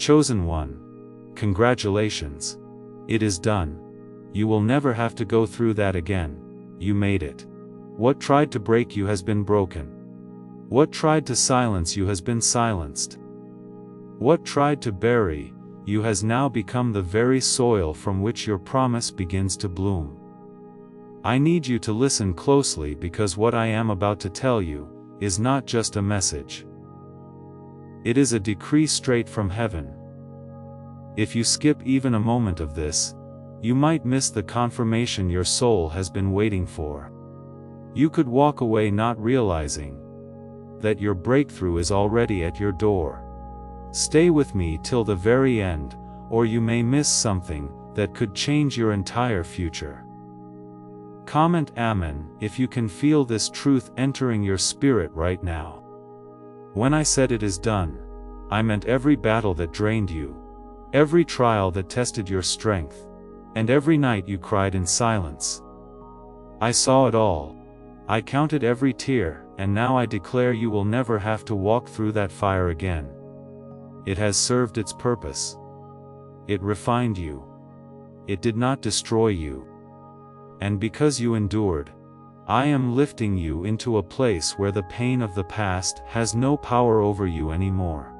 Chosen one, congratulations. It is done. You will never have to go through that again. You made it. What tried to break you has been broken. What tried to silence you has been silenced. What tried to bury you has now become the very soil from which your promise begins to bloom. I need you to listen closely, because what I am about to tell you is not just a message. It is a decree straight from heaven. If you skip even a moment of this, you might miss the confirmation your soul has been waiting for. You could walk away not realizing that your breakthrough is already at your door. Stay with me till the very end, or you may miss something that could change your entire future. Comment Amen if you can feel this truth entering your spirit right now. When I said it is done, I meant every battle that drained you, every trial that tested your strength, and every night you cried in silence. I saw it all. I counted every tear, and now I declare you will never have to walk through that fire again. It has served its purpose. It refined you. It did not destroy you. And because you endured, I am lifting you into a place where the pain of the past has no power over you anymore.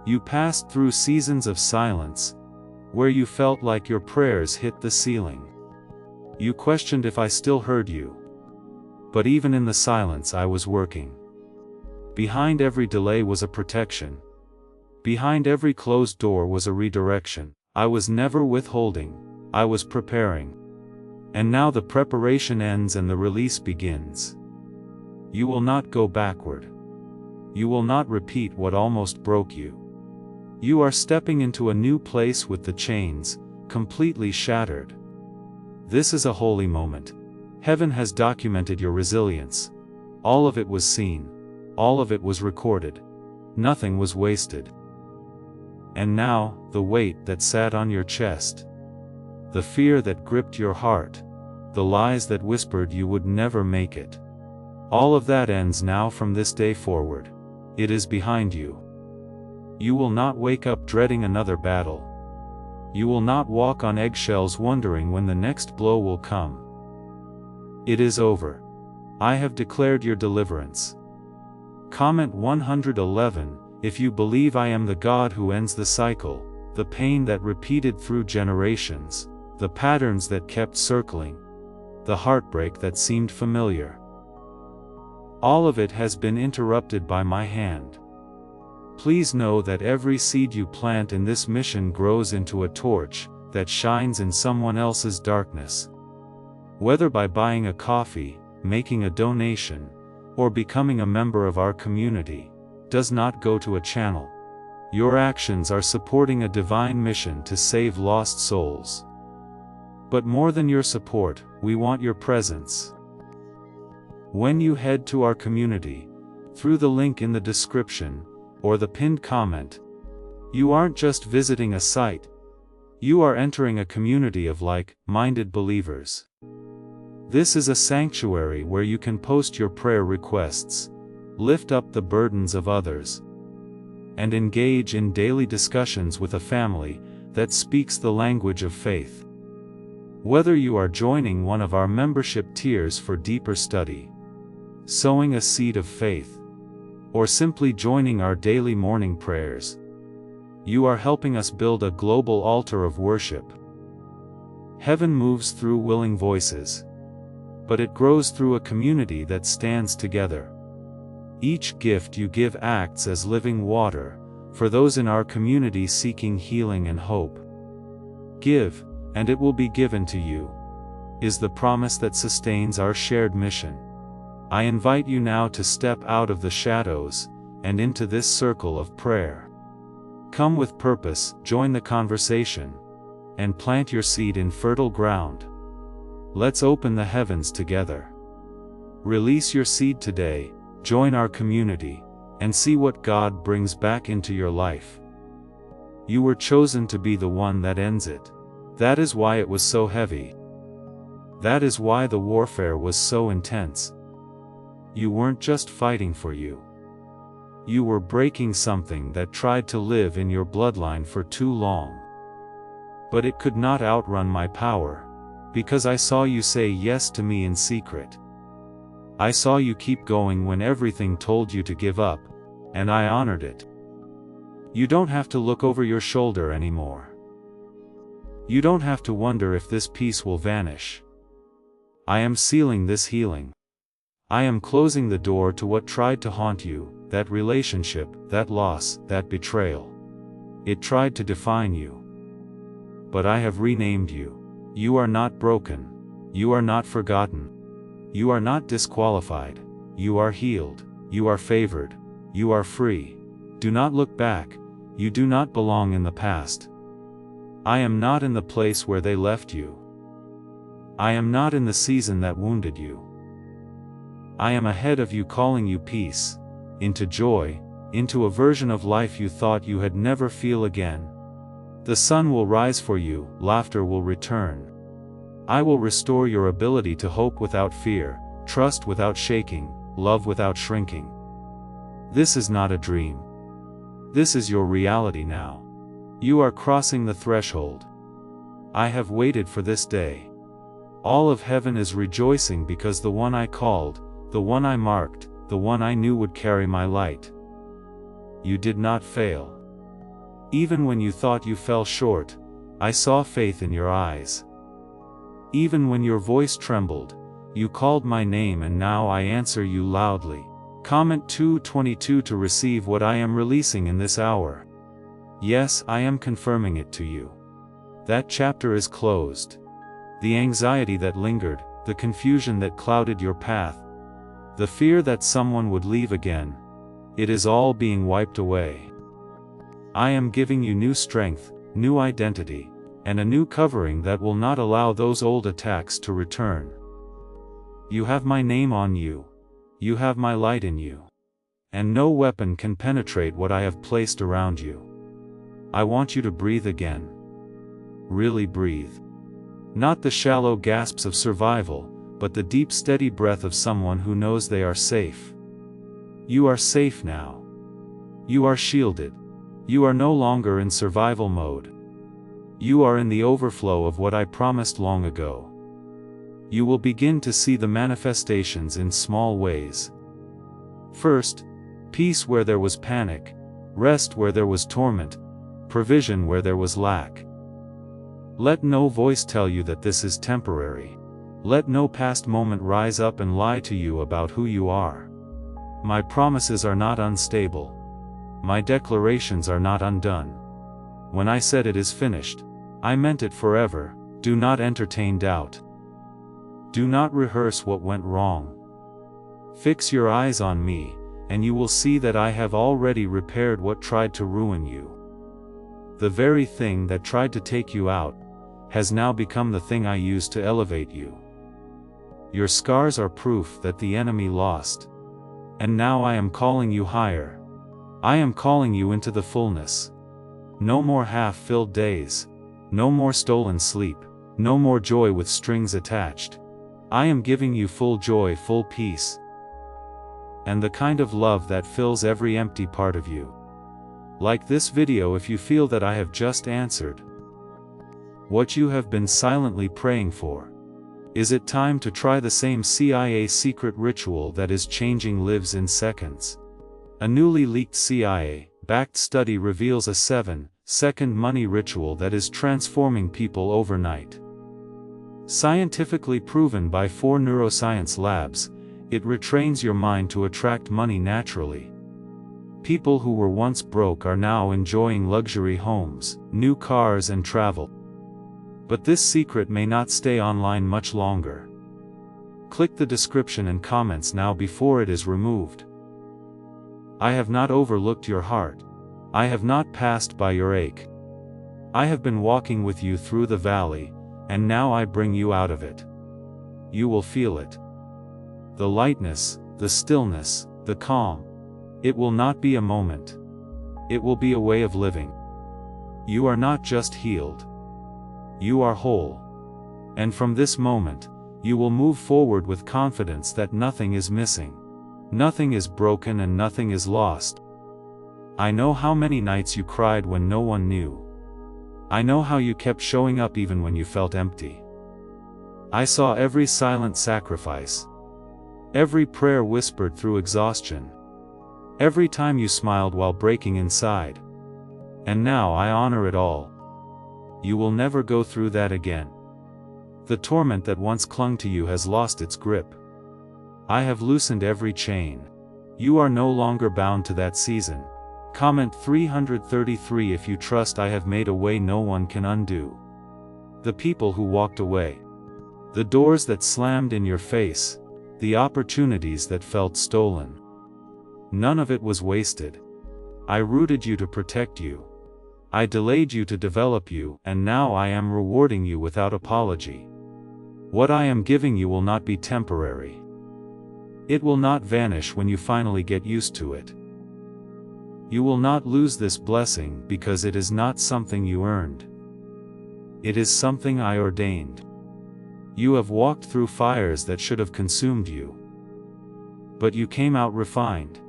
You passed through seasons of silence, where you felt like your prayers hit the ceiling. You questioned if I still heard you. But even in the silence I was working. Behind every delay was a protection. Behind every closed door was a redirection. I was never withholding, I was preparing. And now the preparation ends and the release begins. You will not go backward. You will not repeat what almost broke you. You are stepping into a new place with the chains completely shattered. This is a holy moment. Heaven has documented your resilience. All of it was seen. All of it was recorded. Nothing was wasted. And now, the weight that sat on your chest, the fear that gripped your heart, the lies that whispered you would never make it, all of that ends now from this day forward. It is behind you. You will not wake up dreading another battle. You will not walk on eggshells wondering when the next blow will come. It is over. I have declared your deliverance. Comment 111 if you believe I am the God who ends the cycle, the pain that repeated through generations, the patterns that kept circling, the heartbreak that seemed familiar. All of it has been interrupted by my hand. Please know that every seed you plant in this mission grows into a torch that shines in someone else's darkness. Whether by buying a coffee, making a donation, or becoming a member of our community, does not go to a channel. Your actions are supporting a divine mission to save lost souls. But more than your support, we want your presence. When you head to our community, through the link in the description, or the pinned comment, you aren't just visiting a site. You are entering a community of like-minded believers. This is a sanctuary where you can post your prayer requests, lift up the burdens of others, and engage in daily discussions with a family that speaks the language of faith. Whether you are joining one of our membership tiers for deeper study, sowing a seed of faith, or simply joining our daily morning prayers, you are helping us build a global altar of worship. Heaven moves through willing voices, but it grows through a community that stands together. Each gift you give acts as living water for those in our community seeking healing and hope. Give, and it will be given to you, is the promise that sustains our shared mission. I invite you now to step out of the shadows and into this circle of prayer. Come with purpose, join the conversation, and plant your seed in fertile ground. Let's open the heavens together. Release your seed today, join our community, and see what God brings back into your life. You were chosen to be the one that ends it. That is why it was so heavy. That is why the warfare was so intense. You weren't just fighting for you. You were breaking something that tried to live in your bloodline for too long. But it could not outrun my power, because I saw you say yes to me in secret. I saw you keep going when everything told you to give up, and I honored it. You don't have to look over your shoulder anymore. You don't have to wonder if this peace will vanish. I am sealing this healing. I am closing the door to what tried to haunt you, that relationship, that loss, that betrayal. It tried to define you. But I have renamed you. You are not broken. You are not forgotten. You are not disqualified. You are healed. You are favored. You are free. Do not look back. You do not belong in the past. I am not in the place where they left you. I am not in the season that wounded you. I am ahead of you, calling you peace, into joy, into a version of life you thought you had never feel again. The sun will rise for you, laughter will return. I will restore your ability to hope without fear, trust without shaking, love without shrinking. This is not a dream. This is your reality now. You are crossing the threshold. I have waited for this day. All of heaven is rejoicing because the one I called, the one I marked, the one I knew would carry my light. You did not fail. Even when you thought you fell short, I saw faith in your eyes. Even when your voice trembled, you called my name, and now I answer you loudly. Comment 2:22 to receive what I am releasing in this hour. Yes, I am confirming it to you. That chapter is closed. The anxiety that lingered, the confusion that clouded your path, the fear that someone would leave again, it is all being wiped away. I am giving you new strength, new identity, and a new covering that will not allow those old attacks to return. You have my name on you. You have my light in you. And no weapon can penetrate what I have placed around you. I want you to breathe again. Really breathe. Not the shallow gasps of survival, but the deep steady breath of someone who knows they are safe. You are safe now. You are shielded. You are no longer in survival mode. You are in the overflow of what I promised long ago. You will begin to see the manifestations in small ways. First, peace where there was panic, rest where there was torment, provision where there was lack. Let no voice tell you that this is temporary. Let no past moment rise up and lie to you about who you are. My promises are not unstable. My declarations are not undone. When I said it is finished, I meant it forever. Do not entertain doubt. Do not rehearse what went wrong. Fix your eyes on me, and you will see that I have already repaired what tried to ruin you. The very thing that tried to take you out has now become the thing I used to elevate you. Your scars are proof that the enemy lost. And now I am calling you higher. I am calling you into the fullness. No more half-filled days. No more stolen sleep. No more joy with strings attached. I am giving you full joy, full peace, and the kind of love that fills every empty part of you. Like this video if you feel that I have just answered what you have been silently praying for. Is it time to try the same CIA secret ritual that is changing lives in seconds? A newly leaked CIA-backed study reveals a 7-second money ritual that is transforming people overnight. Scientifically proven by 4 neuroscience labs, it retrains your mind to attract money naturally. People who were once broke are now enjoying luxury homes, new cars and travel. But this secret may not stay online much longer. Click the description and comments now before it is removed. I have not overlooked your heart. I have not passed by your ache. I have been walking with you through the valley, and now I bring you out of it. You will feel it. The lightness, the stillness, the calm. It will not be a moment. It will be a way of living. You are not just healed. You are whole. And from this moment, you will move forward with confidence that nothing is missing. Nothing is broken and nothing is lost. I know how many nights you cried when no one knew. I know how you kept showing up even when you felt empty. I saw every silent sacrifice, every prayer whispered through exhaustion, every time you smiled while breaking inside. And now I honor it all. You will never go through that again. The torment that once clung to you has lost its grip. I have loosened every chain. You are no longer bound to that season. Comment 333 if you trust I have made a way no one can undo. The people who walked away. The doors that slammed in your face. The opportunities that felt stolen. None of it was wasted. I rooted you to protect you. I delayed you to develop you, and now I am rewarding you without apology. What I am giving you will not be temporary. It will not vanish when you finally get used to it. You will not lose this blessing because it is not something you earned. It is something I ordained. You have walked through fires that should have consumed you. But you came out refined.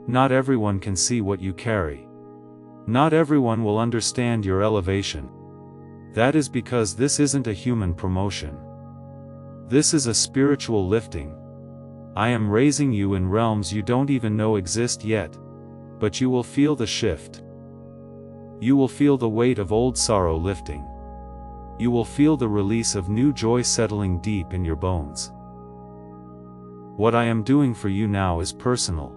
Not everyone can see what you carry. Not everyone will understand your elevation. That is because this isn't a human promotion. This is a spiritual lifting. I am raising you in realms you don't even know exist yet. But you will feel the shift. You will feel the weight of old sorrow lifting. You will feel the release of new joy settling deep in your bones. What I am doing for you now is personal.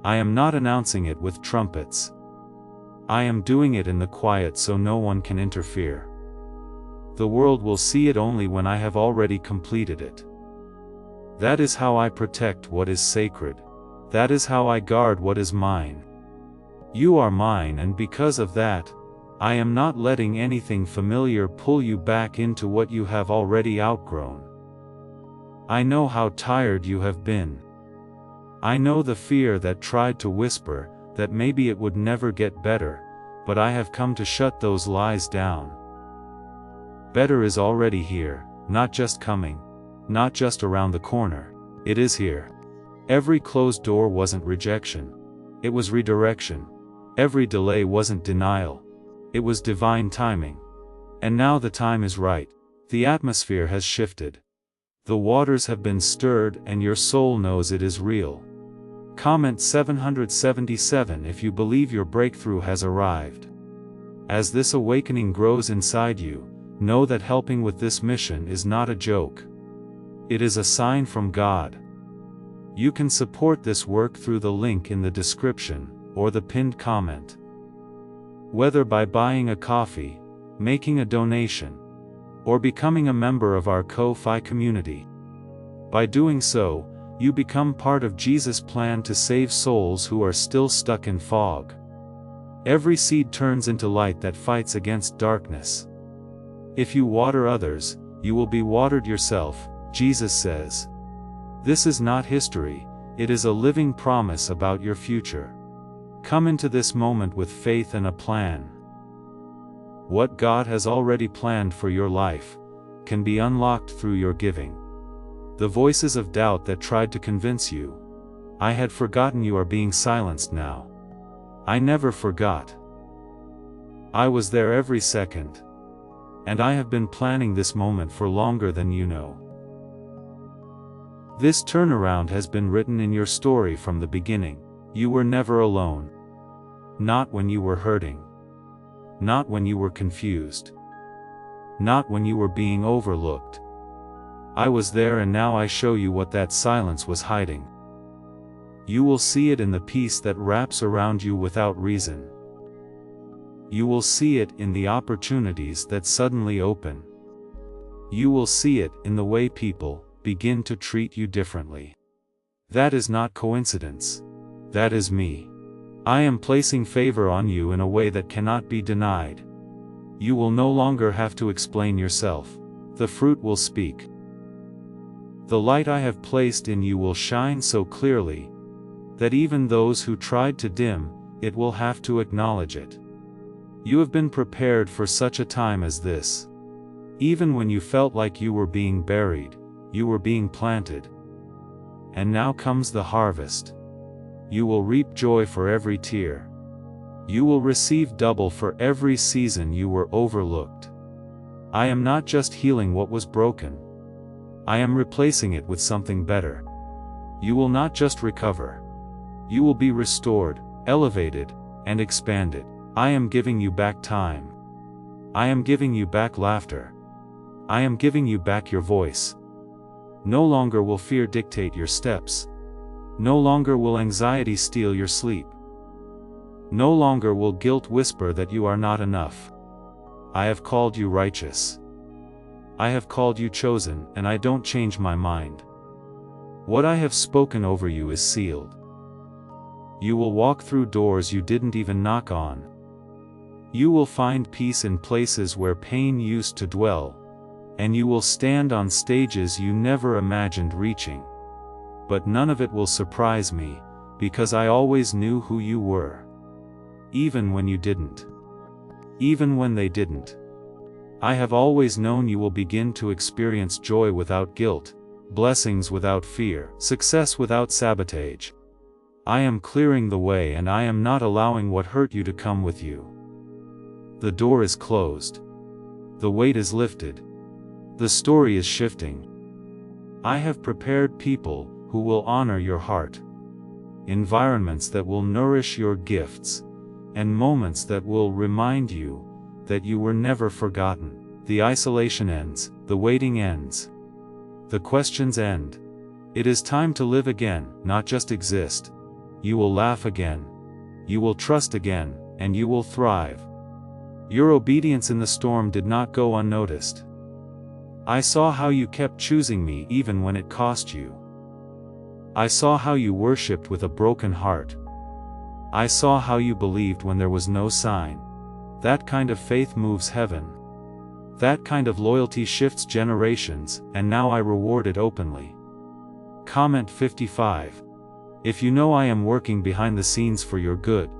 I am not announcing it with trumpets. I am doing it in the quiet so no one can interfere. The world will see it only when I have already completed it. That is how I protect what is sacred. That is how I guard what is mine. You are mine, and because of that, I am not letting anything familiar pull you back into what you have already outgrown. I know how tired you have been. I know the fear that tried to whisper that maybe it would never get better, but I have come to shut those lies down. Better is already here, not just coming, not just around the corner. It is here. Every closed door wasn't rejection. It was redirection. Every delay wasn't denial. It was divine timing. And now the time is right. The atmosphere has shifted. The waters have been stirred and your soul knows it is real. Comment 777 if you believe your breakthrough has arrived. As this awakening grows inside you, know that helping with this mission is not a joke. It is a sign from God. You can support this work through the link in the description, or the pinned comment. Whether by buying a coffee, making a donation, or becoming a member of our Ko-Fi community. By doing so, you become part of Jesus' plan to save souls who are still stuck in fog. Every seed turns into light that fights against darkness. If you water others, you will be watered yourself, Jesus says. This is not history, it is a living promise about your future. Come into this moment with faith and a plan. What God has already planned for your life can be unlocked through your giving. The voices of doubt that tried to convince you, I had forgotten, you are being silenced now. I never forgot. I was there every second. And I have been planning this moment for longer than you know. This turnaround has been written in your story from the beginning. You were never alone. Not when you were hurting. Not when you were confused. Not when you were being overlooked. I was there, and now I show you what that silence was hiding. You will see it in the peace that wraps around you without reason. You will see it in the opportunities that suddenly open. You will see it in the way people begin to treat you differently. That is not coincidence. That is me. I am placing favor on you in a way that cannot be denied. You will no longer have to explain yourself. The fruit will speak. The light I have placed in you will shine so clearly that even those who tried to dim it will have to acknowledge it. You have been prepared for such a time as this. Even when you felt like you were being buried, you were being planted. And now comes the harvest. You will reap joy for every tear. You will receive double for every season you were overlooked. I am not just healing what was broken. I am replacing it with something better. You will not just recover. You will be restored, elevated, and expanded. I am giving you back time. I am giving you back laughter. I am giving you back your voice. No longer will fear dictate your steps. No longer will anxiety steal your sleep. No longer will guilt whisper that you are not enough. I have called you righteous. I have called you chosen, and I don't change my mind. What I have spoken over you is sealed. You will walk through doors you didn't even knock on. You will find peace in places where pain used to dwell, and you will stand on stages you never imagined reaching. But none of it will surprise me, because I always knew who you were. Even when you didn't. Even when they didn't. I have always known you will begin to experience joy without guilt, blessings without fear, success without sabotage. I am clearing the way, and I am not allowing what hurt you to come with you. The door is closed. The weight is lifted. The story is shifting. I have prepared people who will honor your heart. Environments that will nourish your gifts, and moments that will remind you that you were never forgotten. The isolation ends, the waiting ends. The questions end. It is time to live again, not just exist. You will laugh again. You will trust again, and you will thrive. Your obedience in the storm did not go unnoticed. I saw how you kept choosing me even when it cost you. I saw how you worshipped with a broken heart. I saw how you believed when there was no sign. That kind of faith moves heaven. That kind of loyalty shifts generations, and now I reward it openly. Comment 55. If you know I am working behind the scenes for your good.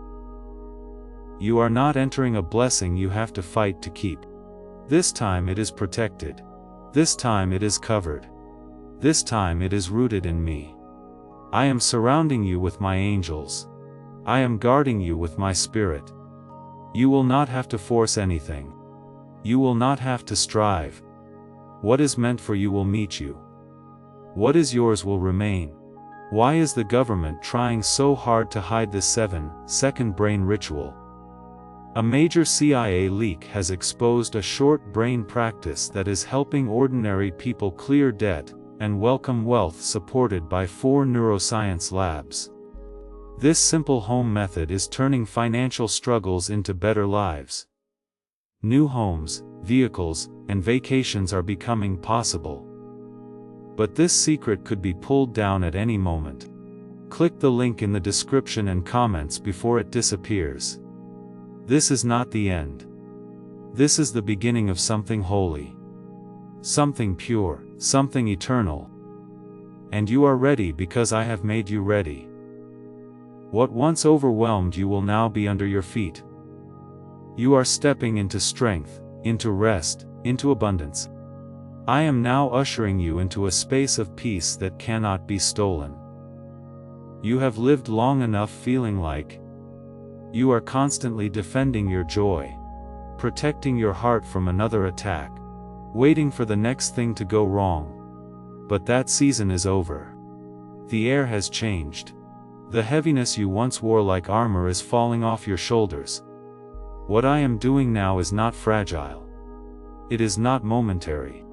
You are not entering a blessing you have to fight to keep. This time it is protected. This time it is covered. This time it is rooted in me. I am surrounding you with my angels. I am guarding you with my spirit. You will not have to force anything. You will not have to strive. What is meant for you will meet you. What is yours will remain. Why is the government trying so hard to hide this 7-second brain ritual? A major CIA leak has exposed a short brain practice that is helping ordinary people clear debt and welcome wealth, supported by 4 neuroscience labs. This simple home method is turning financial struggles into better lives. New homes, vehicles, and vacations are becoming possible. But this secret could be pulled down at any moment. Click the link in the description and comments before it disappears. This is not the end. This is the beginning of something holy. Something pure, something eternal. And you are ready because I have made you ready. What once overwhelmed you will now be under your feet. You are stepping into strength, into rest, into abundance. I am now ushering you into a space of peace that cannot be stolen. You have lived long enough feeling like you are constantly defending your joy, protecting your heart from another attack, waiting for the next thing to go wrong. But that season is over. The air has changed. The heaviness you once wore like armor is falling off your shoulders. What I am doing now is not fragile. It is not momentary.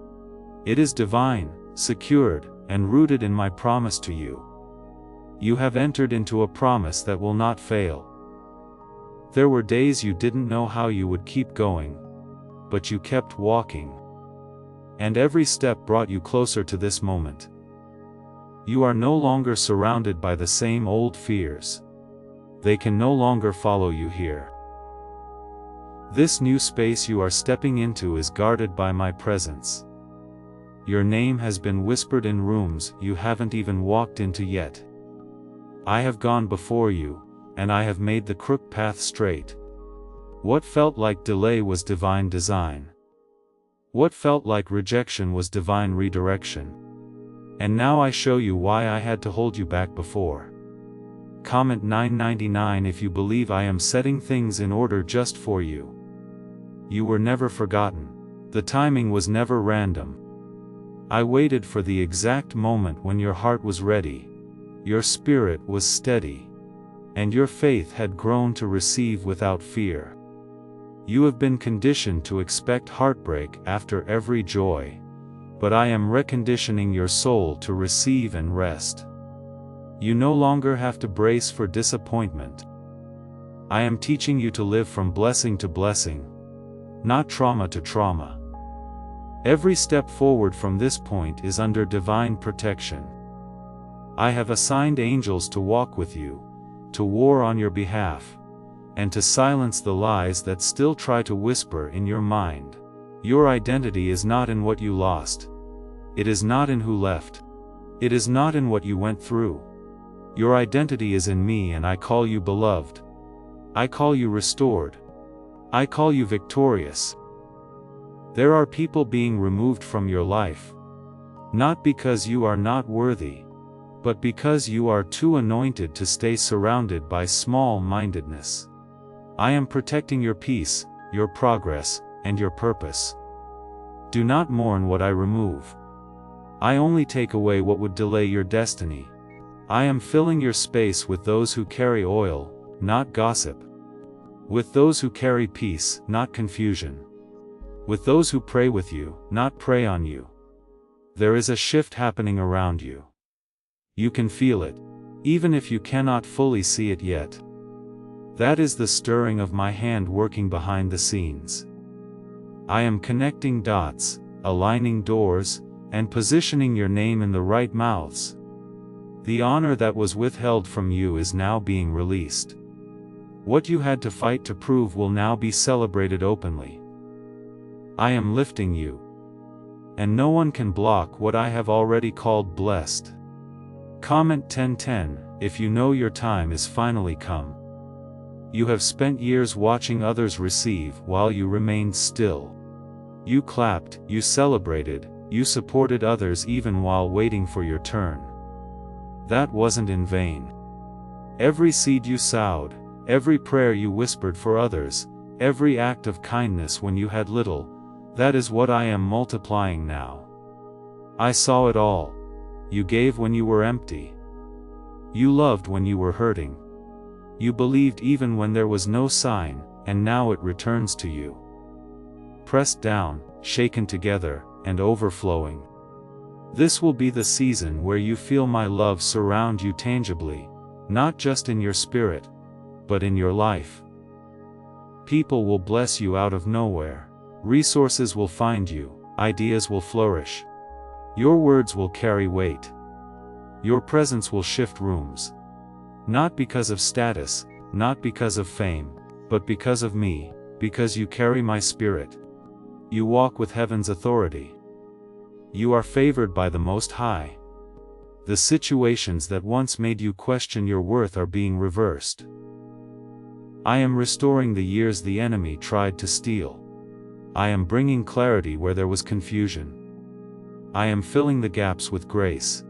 It is divine, secured, and rooted in my promise to you. You have entered into a promise that will not fail. There were days you didn't know how you would keep going, but you kept walking. And every step brought you closer to this moment. You are no longer surrounded by the same old fears. They can no longer follow you here. This new space you are stepping into is guarded by my presence. Your name has been whispered in rooms you haven't even walked into yet. I have gone before you, and I have made the crooked path straight. What felt like delay was divine design. What felt like rejection was divine redirection. And now I show you why I had to hold you back before. Comment 999 if you believe I am setting things in order just for you. You were never forgotten. The timing was never random. I waited for the exact moment when your heart was ready, your spirit was steady, and your faith had grown to receive without fear. You have been conditioned to expect heartbreak after every joy, but I am reconditioning your soul to receive and rest. You no longer have to brace for disappointment. I am teaching you to live from blessing to blessing, not trauma to trauma. Every step forward from this point is under divine protection. I have assigned angels to walk with you, to war on your behalf, and to silence the lies that still try to whisper in your mind. Your identity is not in what you lost. It is not in who left. It is not in what you went through. Your identity is in me, and I call you beloved. I call you restored. I call you victorious. There are people being removed from your life, not because you are not worthy, but because you are too anointed to stay surrounded by small-mindedness. I am protecting your peace, your progress, and your purpose. Do not mourn what I remove. I only take away what would delay your destiny. I am filling your space with those who carry oil, not gossip. With those who carry peace, not confusion. With those who pray with you, not prey on you. There is a shift happening around you. You can feel it, even if you cannot fully see it yet. That is the stirring of my hand working behind the scenes. I am connecting dots, aligning doors, and positioning your name in the right mouths. The honor that was withheld from you is now being released. What you had to fight to prove will now be celebrated openly. I am lifting you, and no one can block what I have already called blessed. Comment 1010 if you know your time is finally come. You have spent years watching others receive while you remained still. You clapped, you celebrated, you supported others even while waiting for your turn. That wasn't in vain. Every seed you sowed, every prayer you whispered for others, every act of kindness when you had little, that is what I am multiplying now. I saw it all. You gave when you were empty. You loved when you were hurting. You believed even when there was no sign, and now it returns to you. Pressed down, shaken together, and overflowing. This will be the season where you feel my love surround you tangibly, not just in your spirit, but in your life. People will bless you out of nowhere. Resources will find you, ideas will flourish. Your words will carry weight. Your presence will shift rooms. Not because of status, not because of fame, but because of me, because you carry my spirit. You walk with heaven's authority. You are favored by the Most High. The situations that once made you question your worth are being reversed. I am restoring the years the enemy tried to steal. I am bringing clarity where there was confusion. I am filling the gaps with grace.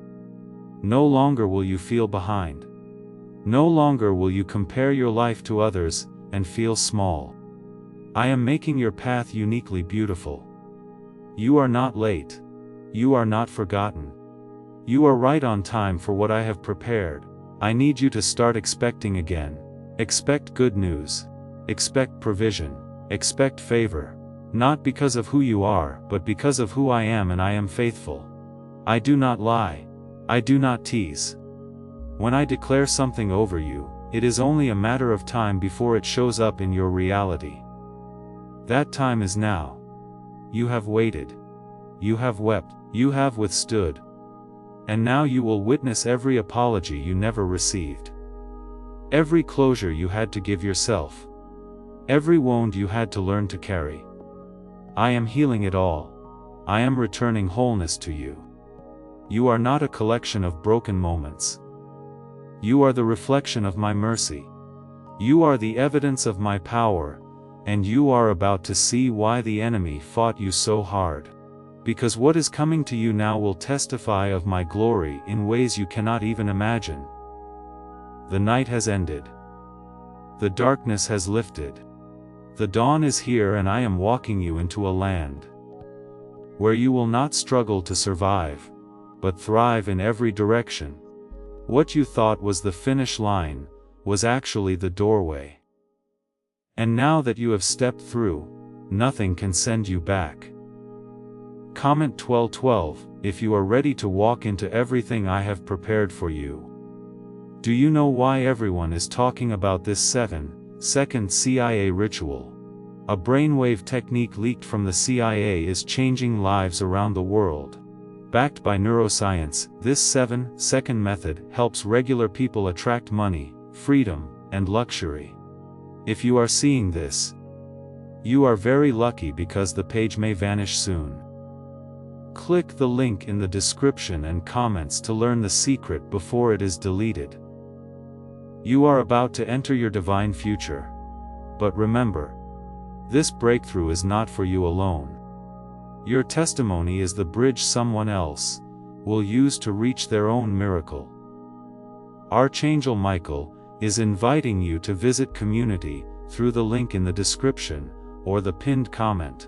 No longer will you feel behind. No longer will you compare your life to others and feel small. I am making your path uniquely beautiful. You are not late. You are not forgotten. You are right on time for what I have prepared. I need you to start expecting again. Expect good news. Expect provision. Expect favor. Not because of who you are, but because of who I am, and I am faithful. I do not lie. I do not tease. When I declare something over you, it is only a matter of time before it shows up in your reality. That time is now. You have waited. You have wept. You have withstood. And now you will witness every apology you never received. Every closure you had to give yourself. Every wound you had to learn to carry. I am healing it all. I am returning wholeness to you. You are not a collection of broken moments. You are the reflection of my mercy. You are the evidence of my power, and you are about to see why the enemy fought you so hard. Because what is coming to you now will testify of my glory in ways you cannot even imagine. The night has ended. The darkness has lifted. The dawn is here, and I am walking you into a land where you will not struggle to survive, but thrive in every direction. What you thought was the finish line was actually the doorway. And now that you have stepped through, nothing can send you back. Comment 1212 if you are ready to walk into everything I have prepared for you. Do you know why everyone is talking about this 7-second CIA ritual? A brainwave technique leaked from the CIA is changing lives around the world. Backed by neuroscience, this 7-second method helps regular people attract money, freedom, and luxury. If you are seeing this, you are very lucky, because the page may vanish soon. Click the link in the description and comments to learn the secret before it is deleted. You are about to enter your divine future. But remember, this breakthrough is not for you alone. Your testimony is the bridge someone else will use to reach their own miracle. Archangel Michael is inviting you to visit Community through the link in the description or the pinned comment.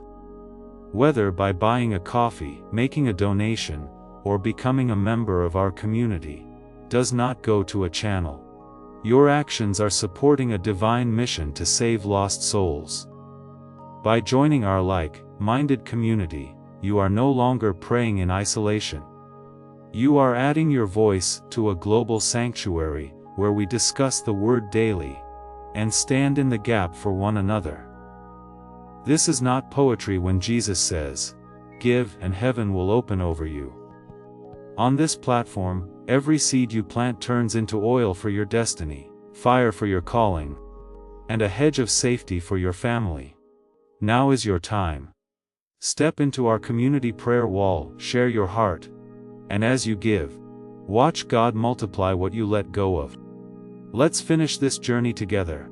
Whether by buying a coffee, making a donation, or becoming a member of our community, does not go to a channel. Your actions are supporting a divine mission to save lost souls. By joining our like-minded community, you are no longer praying in isolation. You are adding your voice to a global sanctuary, where we discuss the Word daily, and stand in the gap for one another. This is not poetry when Jesus says, "Give, and heaven will open over you." On this platform, every seed you plant turns into oil for your destiny, fire for your calling, and a hedge of safety for your family. Now is your time. Step into our community prayer wall, share your heart, and as you give, watch God multiply what you let go of. Let's finish this journey together.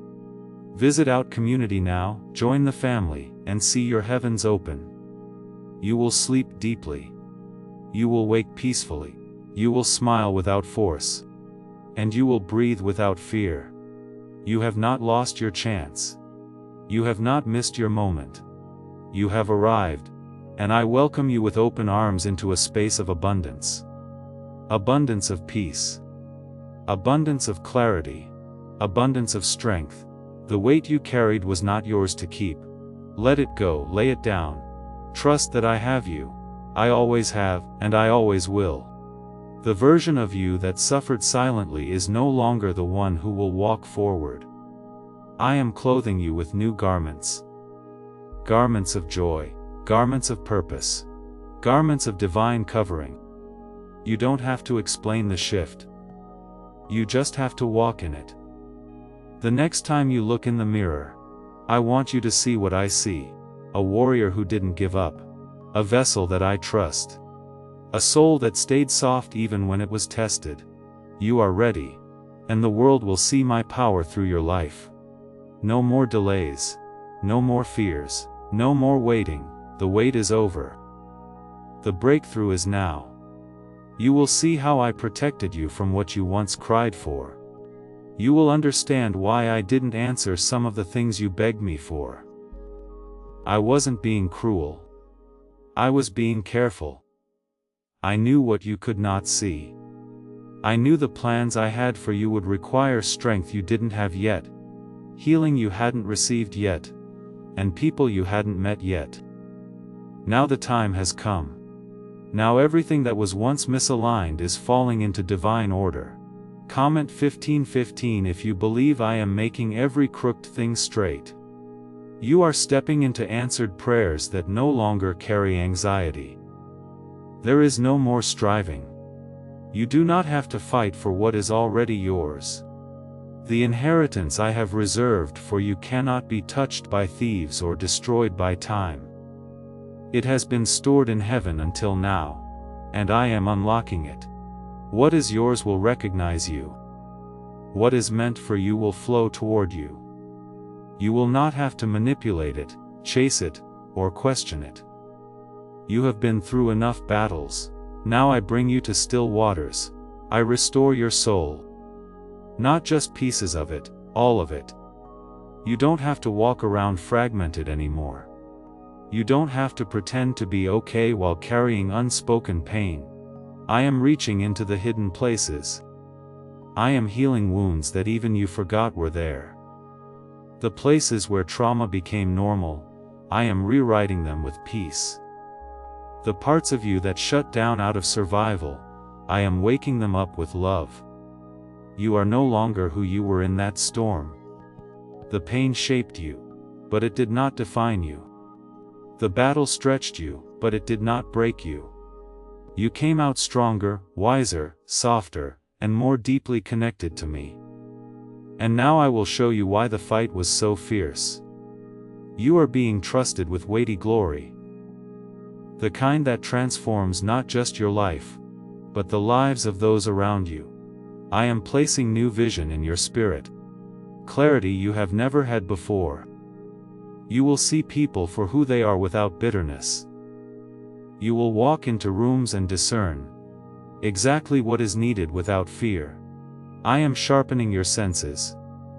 Visit Out Community now, join the family, and see your heavens open. You will sleep deeply. You will wake peacefully. You will smile without force. And you will breathe without fear. You have not lost your chance. You have not missed your moment. You have arrived, and I welcome you with open arms into a space of abundance. Abundance of peace. Abundance of clarity. Abundance of strength. The weight you carried was not yours to keep. Let it go, lay it down. Trust that I have you. I always have, and I always will. The version of you that suffered silently is no longer the one who will walk forward. I am clothing you with new garments. Garments of joy, garments of purpose, garments of divine covering. You don't have to explain the shift. You just have to walk in it. The next time you look in the mirror, I want you to see what I see: a warrior who didn't give up, a vessel that I trust, a soul that stayed soft even when it was tested. You are ready, and the world will see my power through your life. No more delays, no more fears, no more waiting. The wait is over. The breakthrough is now. You will see how I protected you from what you once cried for. You will understand why I didn't answer some of the things you begged me for. I wasn't being cruel. I was being careful. I knew what you could not see. I knew the plans I had for you would require strength you didn't have yet, healing you hadn't received yet, and people you hadn't met yet. Now the time has come. Now everything that was once misaligned is falling into divine order. Comment 1515 if you believe I am making every crooked thing straight. You are stepping into answered prayers that no longer carry anxiety. There is no more striving. You do not have to fight for what is already yours. The inheritance I have reserved for you cannot be touched by thieves or destroyed by time. It has been stored in heaven until now, and I am unlocking it. What is yours will recognize you. What is meant for you will flow toward you. You will not have to manipulate it, chase it, or question it. You have been through enough battles. Now I bring you to still waters. I restore your soul. Not just pieces of it, all of it. You don't have to walk around fragmented anymore. You don't have to pretend to be okay while carrying unspoken pain. I am reaching into the hidden places. I am healing wounds that even you forgot were there. The places where trauma became normal, I am rewriting them with peace. The parts of you that shut down out of survival, I am waking them up with love. You are no longer who you were in that storm. The pain shaped you, but it did not define you. The battle stretched you, but it did not break you. You came out stronger, wiser, softer, and more deeply connected to me. And now I will show you why the fight was so fierce. You are being trusted with weighty glory. The kind that transforms not just your life, but the lives of those around you. I am placing new vision in your spirit. Clarity you have never had before. You will see people for who they are without bitterness. You will walk into rooms and discern exactly what is needed without fear. I am sharpening your senses.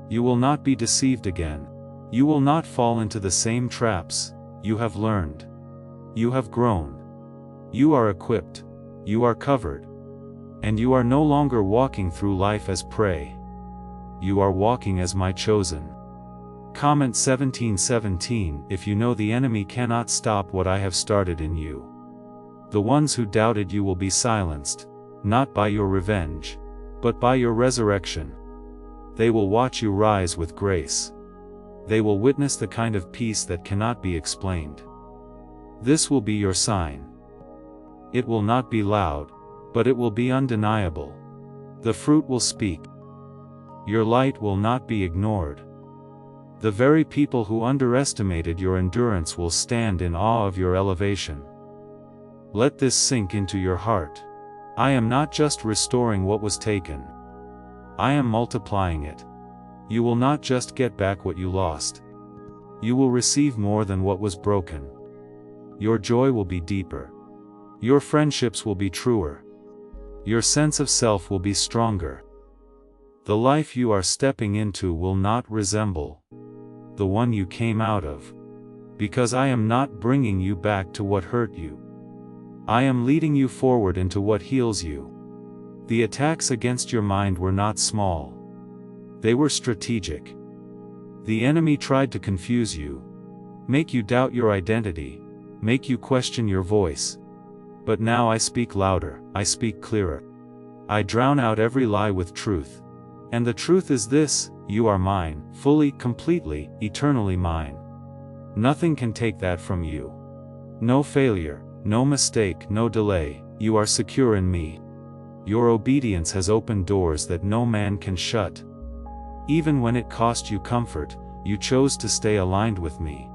You will not be deceived again. You will not fall into the same traps. You have learned. You have grown. You are equipped. You are covered. And you are no longer walking through life as prey. You are walking as my chosen. Comment 17:17 if you know the enemy cannot stop what I have started in you. The ones who doubted you will be silenced, not by your revenge, but by your resurrection. They will watch you rise with grace. They will witness the kind of peace that cannot be explained. This will be your sign. It will not be loud, but it will be undeniable. The fruit will speak. Your light will not be ignored. The very people who underestimated your endurance will stand in awe of your elevation. Let this sink into your heart. I am not just restoring what was taken. I am multiplying it. You will not just get back what you lost. You will receive more than what was broken. Your joy will be deeper. Your friendships will be truer. Your sense of self will be stronger. The life you are stepping into will not resemble the one you came out of. Because I am not bringing you back to what hurt you. I am leading you forward into what heals you. The attacks against your mind were not small. They were strategic. The enemy tried to confuse you, make you doubt your identity, make you question your voice. But now I speak louder, I speak clearer. I drown out every lie with truth. And the truth is this: you are mine, fully, completely, eternally mine. Nothing can take that from you. No failure, no mistake, no delay. You are secure in me. Your obedience has opened doors that no man can shut. Even when it cost you comfort, you chose to stay aligned with me.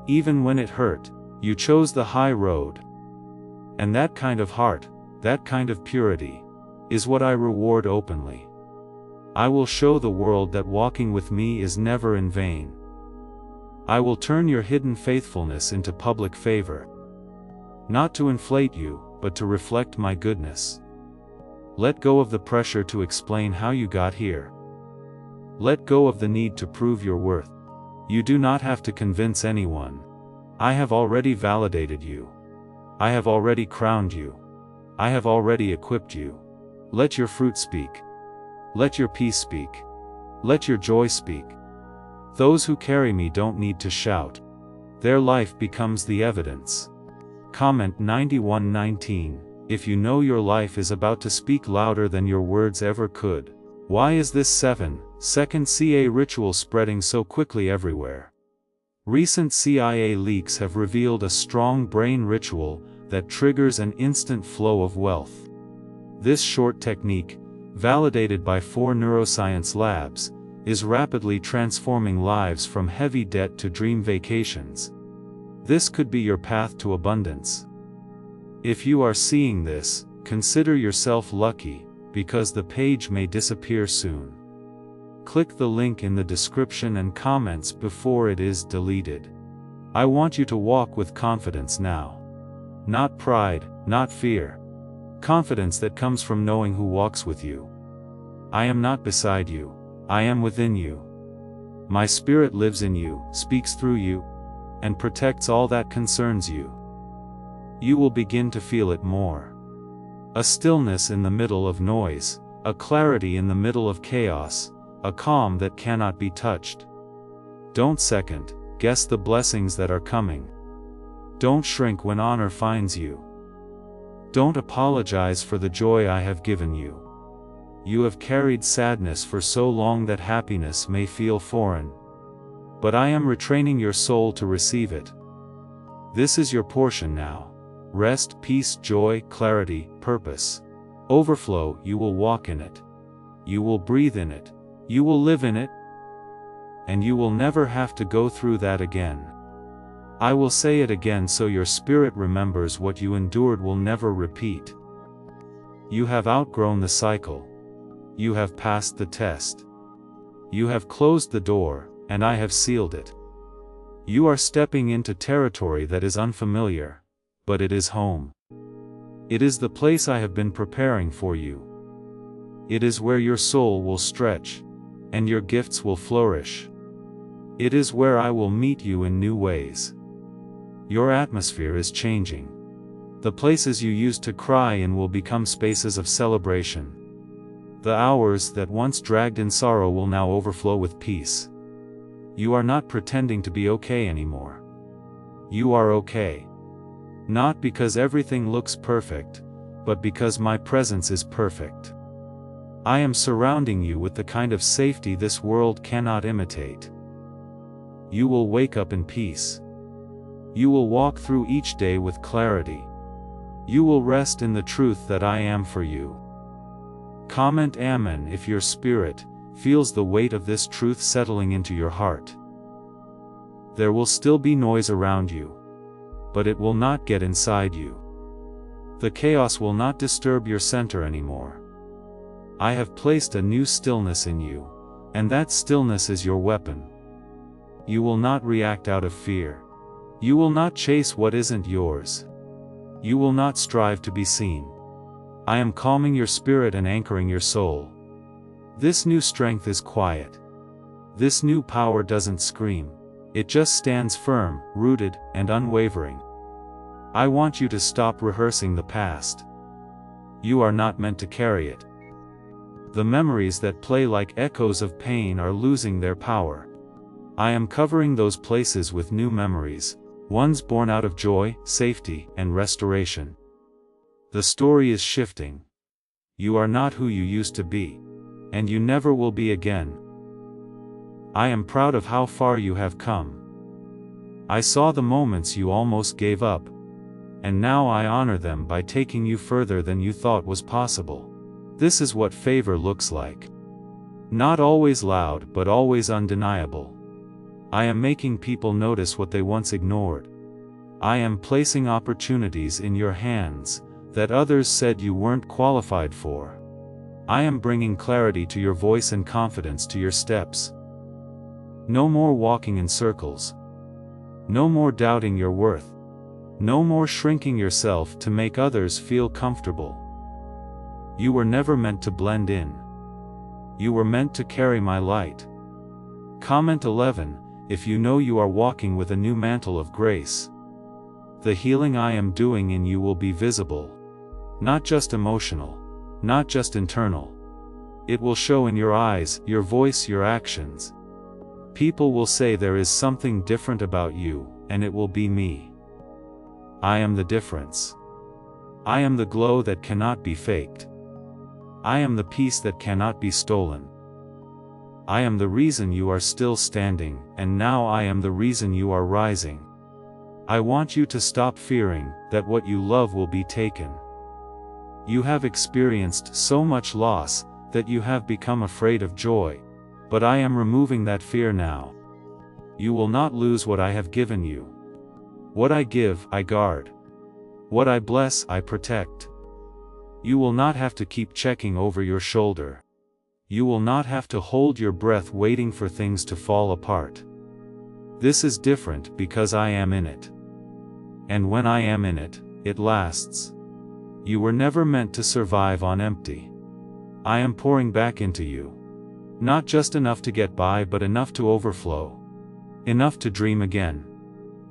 Even when it hurt, you chose the high road. And that kind of heart, that kind of purity, is what I reward openly. I will show the world that walking with me is never in vain. I will turn your hidden faithfulness into public favor. Not to inflate you, but to reflect my goodness. Let go of the pressure to explain how you got here. Let go of the need to prove your worth. You do not have to convince anyone. I have already validated you. I have already crowned you. I have already equipped you. Let your fruit speak. Let your peace speak. Let your joy speak. Those who carry me don't need to shout. Their life becomes the evidence. Comment 91:19. If you know your life is about to speak louder than your words ever could, why is this 7-second CA ritual spreading so quickly everywhere? Recent CIA leaks have revealed a strong brain ritual that triggers an instant flow of wealth. This short technique, validated by 4 neuroscience labs, is rapidly transforming lives from heavy debt to dream vacations. This could be your path to abundance. If you are seeing this, consider yourself lucky, because the page may disappear soon. Click the link in the description and comments before it is deleted. I want you to walk with confidence now. Not pride, not fear. Confidence that comes from knowing who walks with you. I am not beside you, I am within you. My Spirit lives in you, speaks through you, and protects all that concerns you. You will begin to feel it more. A stillness in the middle of noise, a clarity in the middle of chaos, a calm that cannot be touched. Don't second guess the blessings that are coming. Don't shrink when honor finds you. Don't apologize for the joy I have given you. You have carried sadness for so long that happiness may feel foreign. But I am retraining your soul to receive it. This is your portion now. Rest, peace, joy, clarity, purpose. Overflow, you will walk in it. You will breathe in it. You will live in it. And you will never have to go through that again. I will say it again so your spirit remembers what you endured will never repeat. You have outgrown the cycle. You have passed the test. You have closed the door, and I have sealed it. You are stepping into territory that is unfamiliar, but it is home. It is the place I have been preparing for you. It is where your soul will stretch, and your gifts will flourish. It is where I will meet you in new ways. Your atmosphere is changing. The places you used to cry in will become spaces of celebration. The hours that once dragged in sorrow will now overflow with peace. You are not pretending to be okay anymore. You are okay. Not because everything looks perfect, but because my presence is perfect. I am surrounding you with the kind of safety this world cannot imitate. You will wake up in peace. You will walk through each day with clarity. You will rest in the truth that I am for you. Comment Amen if your spirit feels the weight of this truth settling into your heart. There will still be noise around you, but it will not get inside you. The chaos will not disturb your center anymore. I have placed a new stillness in you, and that stillness is your weapon. You will not react out of fear. You will not chase what isn't yours. You will not strive to be seen. I am calming your spirit and anchoring your soul. This new strength is quiet. This new power doesn't scream. It just stands firm, rooted, and unwavering. I want you to stop rehearsing the past. You are not meant to carry it. The memories that play like echoes of pain are losing their power. I am covering those places with new memories, ones born out of joy, safety, and restoration. The story is shifting. You are not who you used to be, and you never will be again. I am proud of how far you have come. I saw the moments you almost gave up, and now I honor them by taking you further than you thought was possible. This is what favor looks like. Not always loud, but always undeniable. I am making people notice what they once ignored. I am placing opportunities in your hands that others said you weren't qualified for. I am bringing clarity to your voice and confidence to your steps. No more walking in circles. No more doubting your worth. No more shrinking yourself to make others feel comfortable. You were never meant to blend in. You were meant to carry my light. Comment 11, if you know you are walking with a new mantle of grace. The healing I am doing in you will be visible. Not just emotional. Not just internal. It will show in your eyes, your voice, your actions. People will say there is something different about you, and it will be me. I am the difference. I am the glow that cannot be faked. I am the peace that cannot be stolen. I am the reason you are still standing, and now I am the reason you are rising. I want you to stop fearing that what you love will be taken. You have experienced so much loss that you have become afraid of joy, but I am removing that fear now. You will not lose what I have given you. What I give, I guard. What I bless, I protect. You will not have to keep checking over your shoulder. You will not have to hold your breath waiting for things to fall apart. This is different because I am in it. And when I am in it, it lasts. You were never meant to survive on empty. I am pouring back into you. Not just enough to get by, but enough to overflow. Enough to dream again.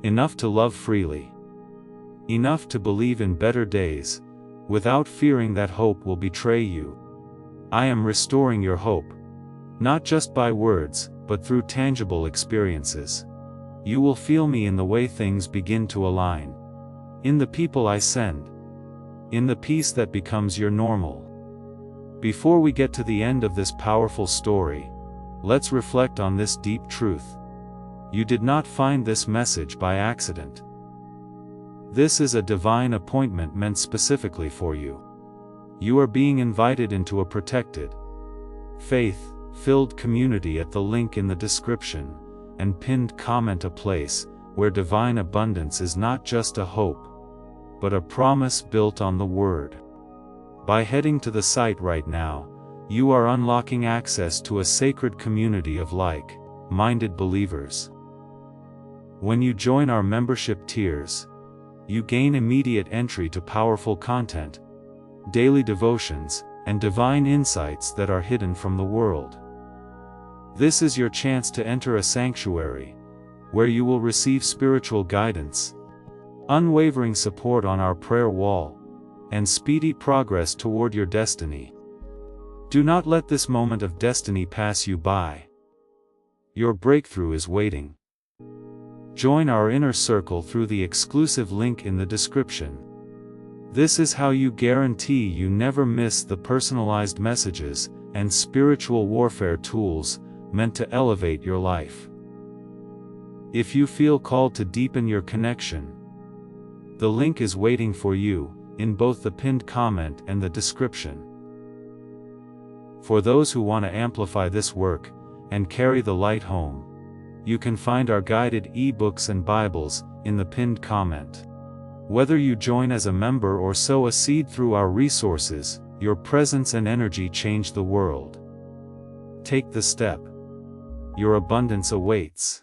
Enough to love freely. Enough to believe in better days, without fearing that hope will betray you. I am restoring your hope. Not just by words, but through tangible experiences. You will feel me in the way things begin to align. In the people I send. In the peace that becomes your normal. Before we get to the end of this powerful story, let's reflect on this deep truth. You did not find this message by accident. This is a divine appointment meant specifically for you. You are being invited into a protected, faith-filled community at the link in the description, and pinned comment, a place where divine abundance is not just a hope, but a promise built on the Word. By heading to the site right now, you are unlocking access to a sacred community of like-minded believers. When you join our membership tiers, you gain immediate entry to powerful content, daily devotions, and divine insights that are hidden from the world. This is your chance to enter a sanctuary, where you will receive spiritual guidance, unwavering support on our prayer wall, and speedy progress toward your destiny. Do not let this moment of destiny pass you by. Your breakthrough is waiting. Join our inner circle through the exclusive link in the description. This is how you guarantee you never miss the personalized messages and spiritual warfare tools meant to elevate your life. If you feel called to deepen your connection, the link is waiting for you in both the pinned comment and the description. For those who want to amplify this work and carry the light home, you can find our guided ebooks and Bibles in the pinned comment. Whether you join as a member or sow a seed through our resources, your presence and energy change the world. Take the step. Your abundance awaits.